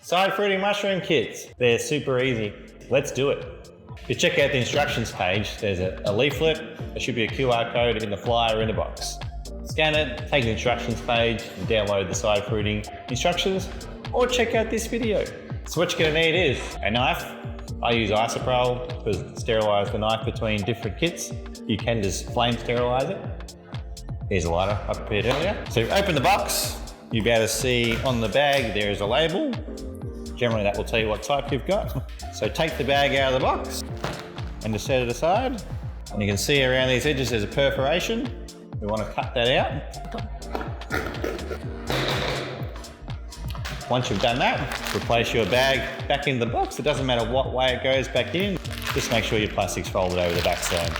Side fruiting mushroom kits. They're super easy. Let's do it. If you check out the instructions page, there's a leaflet. There should be a QR code in the flyer in the box. Scan it, take the instructions page, and download the side fruiting instructions, or check out this video. So what you're gonna need is a knife. I use isopropyl to sterilise the knife between different kits. You can just flame sterilise it. Here's a lighter I prepared earlier. So open the box, you'll be able to see on the bag there is a label. Generally that will tell you what type you've got. So take the bag out of the box and just set it aside. And you can see around these edges there's a perforation. We want to cut that out. Once you've done that, replace your bag back in the box. It doesn't matter what way it goes back in. Just make sure your plastic's folded over the back side.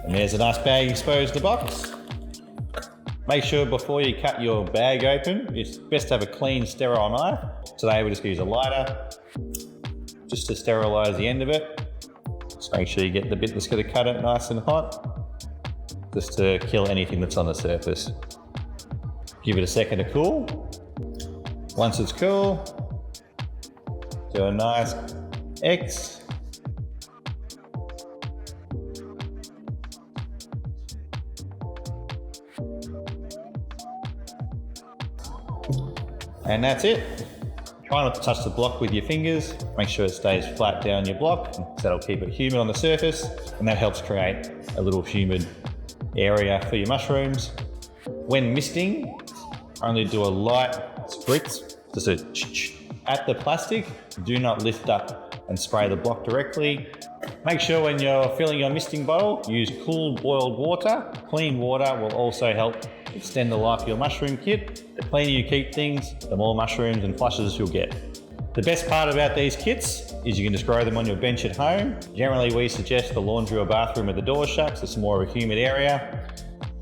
And there's a nice bag exposed to the box. Make sure before you cut your bag open, it's best to have a clean, sterile knife. Today we'll just use a lighter, just to sterilise the end of it. Just make sure you get the bit that's going to cut it nice and hot, just to kill anything that's on the surface. Give it a second to cool. Once it's cool, do a nice X. And that's it. Try not to touch the block with your fingers. Make sure it stays flat down your block, because that'll keep it humid on the surface, and that helps create a little humid area for your mushrooms. When misting, only do a light spritz, just a at the plastic. Do not lift up and spray the block directly. Make sure when you're filling your misting bottle, use cool boiled water. Clean water will also help extend the life of your mushroom kit. The cleaner you keep things, the more mushrooms and flushes you'll get. The best part about these kits is you can just grow them on your bench at home. Generally, we suggest the laundry or bathroom with the door shut, so it's more of a humid area.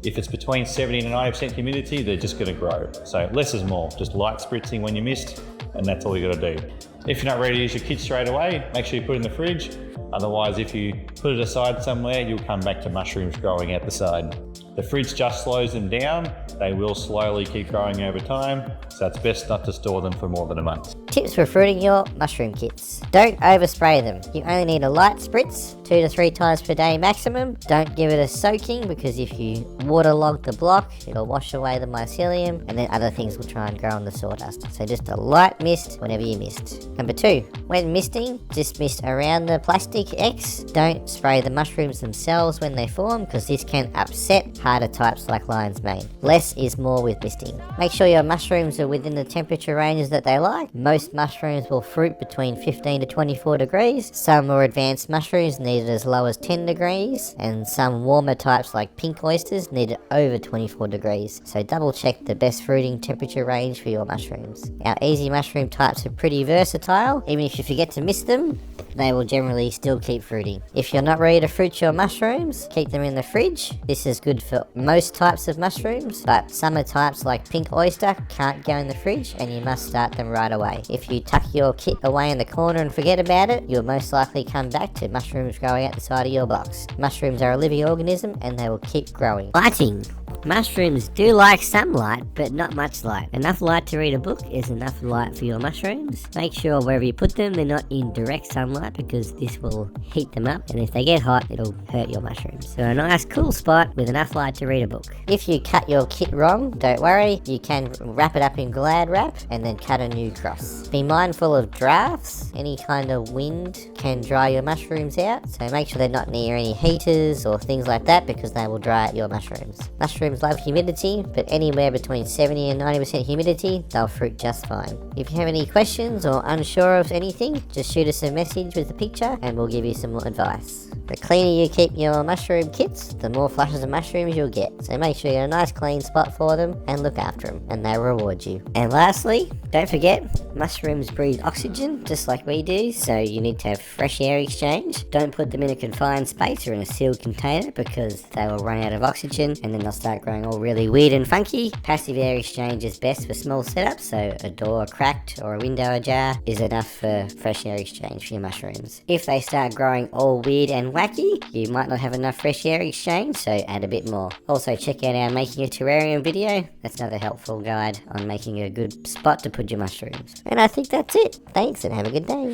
If it's between 70 and 90% humidity, they're just gonna grow. So less is more, just light spritzing when you mist, and that's all you gotta do. If you're not ready to use your kit straight away, make sure you put it in the fridge. Otherwise, if you put it aside somewhere, you'll come back to mushrooms growing out the side. The fridge just slows them down. They will slowly keep growing over time, so it's best not to store them for more than a month. Tips for fruiting your mushroom kits. Don't overspray them. You only need a light spritz, 2 to 3 times per day maximum. Don't give it a soaking, because if you waterlog the block, it'll wash away the mycelium, and then other things will try and grow in the sawdust. So just a light mist whenever you mist. Number 2, when misting, just mist around the plastic X. Don't spray the mushrooms themselves when they form, because this can upset harder types like lion's mane. Less is more with misting. Make sure your mushrooms are within the temperature ranges that they like. Most mushrooms will fruit between 15 to 24 degrees. Some more advanced mushrooms need it as low as 10 degrees, and some warmer types like pink oysters need it over 24 degrees. So double check the best fruiting temperature range for your mushrooms. Our easy mushroom types are pretty versatile. Even if you forget to mist them, they will generally still keep fruiting. If you're not ready to fruit your mushrooms, keep them in the fridge. This is good for most types of mushrooms, but summer types like pink oyster can't go in the fridge, and you must start them right away. If you tuck your kit away in the corner and forget about it, you'll most likely come back to mushrooms growing out the side of your box. Mushrooms are a living organism, and they will keep growing. Lighting. Mushrooms do like some light, but not much light. Enough light to read a book is enough light for your mushrooms. Make sure wherever you put them, they're not in direct sunlight, because this will heat them up, and if they get hot, it'll hurt your mushrooms. So a nice cool spot with enough light to read a book. If you cut your kit wrong, don't worry. You can wrap it up in Glad wrap and then cut a new cross. Be mindful of drafts. Any kind of wind can dry your mushrooms out, so make sure they're not near any heaters or things like that, because they will dry out your mushrooms. Mushrooms love humidity, but anywhere between 70 and 90% humidity, they'll fruit just fine. If you have any questions or unsure of anything, just shoot us a message with a picture and we'll give you some more advice. The cleaner you keep your mushroom kits, the more flushes of mushrooms you'll get. So make sure you have a nice clean spot for them and look after them, and they'll reward you. And lastly, don't forget, mushrooms breathe oxygen just like we do, so you need to have fresh air exchange. Don't put them in a confined space or in a sealed container, because they will run out of oxygen and then they'll start growing all really weird and funky. Passive air exchange is best for small setups, so a door cracked or a window ajar is enough for fresh air exchange for your mushrooms. mushrooms. If they start growing all weird and wacky, you might not have enough fresh air exchange, so add a bit more. Also check out our making a terrarium video. That's another helpful guide on making a good spot to put your mushrooms. And I think that's it. Thanks and have a good day.